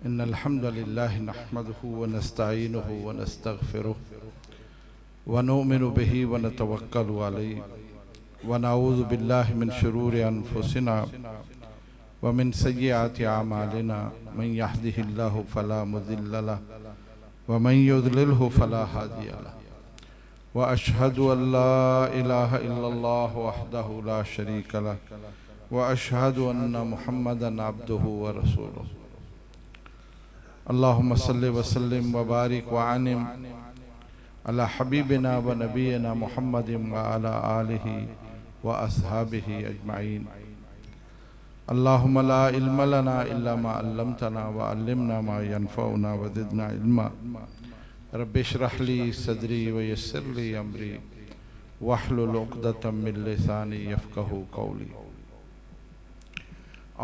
إن الحمد لله نحمده ونستعينه ونستغفره ونؤمن به ونتوكل عليه ونعوذ بالله من شرور أنفسنا ومن سيئات أعمالنا من يهده الله فلا مضل له ومن يضلله فلا هادي له وأشهد أن لا إله إلا الله وحده لا شريك له وأشهد أن محمدا عبده ورسوله اللهم صل وسلم وبارك وعنم على حبيبنا ونبينا محمد وعلى آله وأصحابه أجمعين اللهم لا علم لنا إلا ما علمتنا وعلمنا ما ينفعنا وزدنا علما رب اشرح لي صدري ويسر لي أمري واحلل عقدة من لساني يفقهوا قولي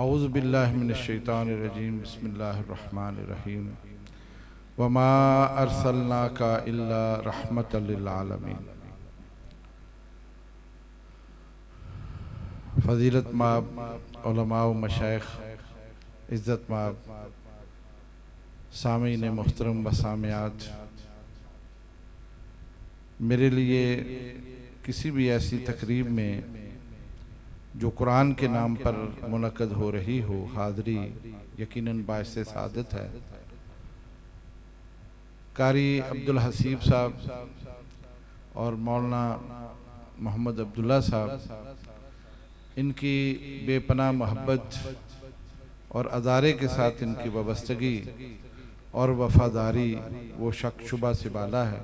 اعوذ باللہ من الشیطان الرجیم بسم اللہ الرحمن الرحیم وما ارسلناک الا رحمۃ للعالمین۔ فضیلت مآب علماء و مشائخ، عزت مآب سامعین محترم و سامعات، میرے لیے کسی بھی ایسی تقریب میں جو قرآن کے نام پر منعقد ہو رہی ہو حاضری یقیناً باعث سعادت ہے۔ قاری عبدالحسیب صاحب اور مولانا محمد عبداللہ صاحب، ان کی بے پناہ محبت اور ادارے کے ساتھ ان کی وابستگی اور وفاداری وہ شک شبہ سے بالا ہے۔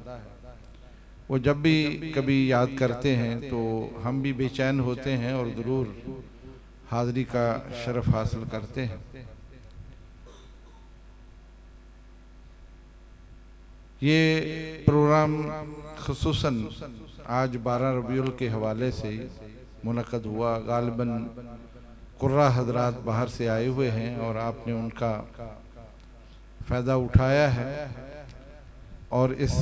وہ جب بھی کبھی یاد کرتے ہیں تو ہم بھی بے چین ہوتے ہیں اور ضرور حاضری کا شرف حاصل کرتے ہیں۔ یہ پروگرام خصوصاً آج 12 ربیع الاول کے حوالے سے منعقد ہوا۔ غالباً قرہ حضرات باہر سے آئے ہوئے ہیں اور آپ نے ان کا فائدہ اٹھایا ہے اور اس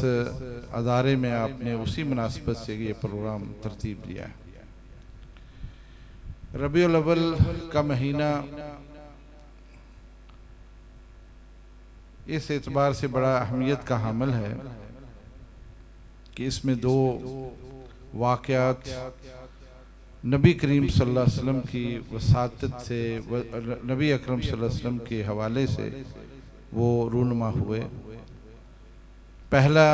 ادارے میں آپ نے اسی مناسبت سے یہ پروگرام ترتیب دیا ہے۔ ربیع الاول کا مہینہ اس اعتبار سے بڑا اہمیت کا حامل ہے کہ اس میں دو واقعات نبی کریم صلی اللہ علیہ وسلم کی وساطت سے، نبی اکرم صلی اللہ علیہ وسلم کے حوالے سے وہ رونما ہوئے۔ پہلا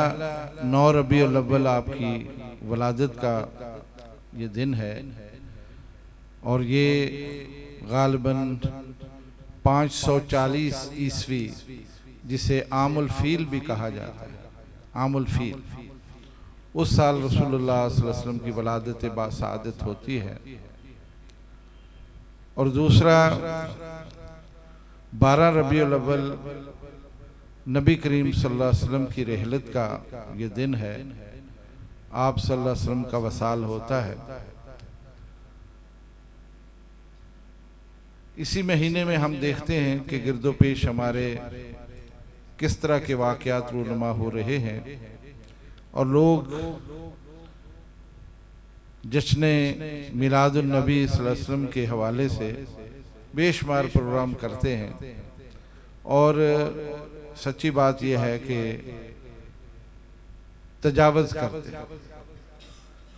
9 ربیع الاول آپ کی ولادت کا یہ دن ہے اور یہ غالباً 540 عیسوی، جسے عام الفیل بھی کہا جاتا ہے، عام الفیل، اس سال رسول اللہ صلی اللہ علیہ وسلم کی ولادت باسعادت ہوتی ہے۔ اور دوسرا 12 ربیع الاول نبی کریم صلی اللہ علیہ وسلم کی رحلت کا یہ دن ہے، آپ صلی اللہ علیہ وسلم کا وصال ہوتا ہے۔ اسی مہینے میں ہم دیکھتے ہیں کہ گرد و پیش ہمارے کس طرح کے واقعات رونما ہو رہے ہیں اور لوگ جشن میلاد النبی صلی اللہ علیہ وسلم کے حوالے سے بے شمار پروگرام کرتے ہیں، اور سچی بات یہ ہے کہ تجاوز کرتے ہیں،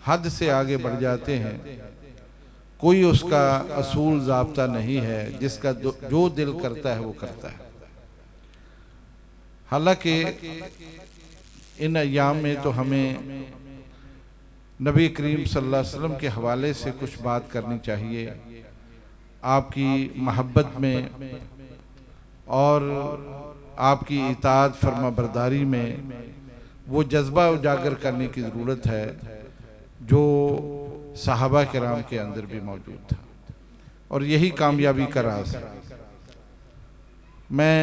حد سے آگے بڑھ جاتے ہیں۔ کوئی اس کا اصول ضابطہ نہیں ہے، جس کا جو دل کرتا ہے وہ کرتا ہے۔ حالانکہ ان ایام میں تو ہمیں نبی کریم صلی اللہ علیہ وسلم کے حوالے سے کچھ بات کرنی چاہیے، آپ کی محبت میں اور آپ کی اطاعت فرما برداری میں وہ جذبہ اجاگر کرنے کی ضرورت ہے جو صحابہ کرام کے اندر بھی موجود تھا، اور یہی کامیابی کا راز ہے۔ میں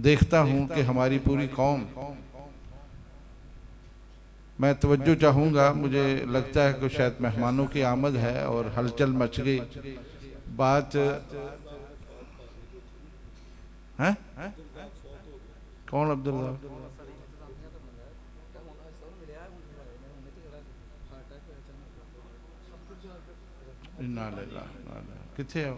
دیکھتا ہوں کہ ہماری پوری قوم، میں توجہ چاہوں گا، مجھے لگتا ہے کہ شاید مہمانوں کی آمد ہے اور ہلچل مچ گئی بات ہے۔ کون عبداللہ؟ کتھے ہو؟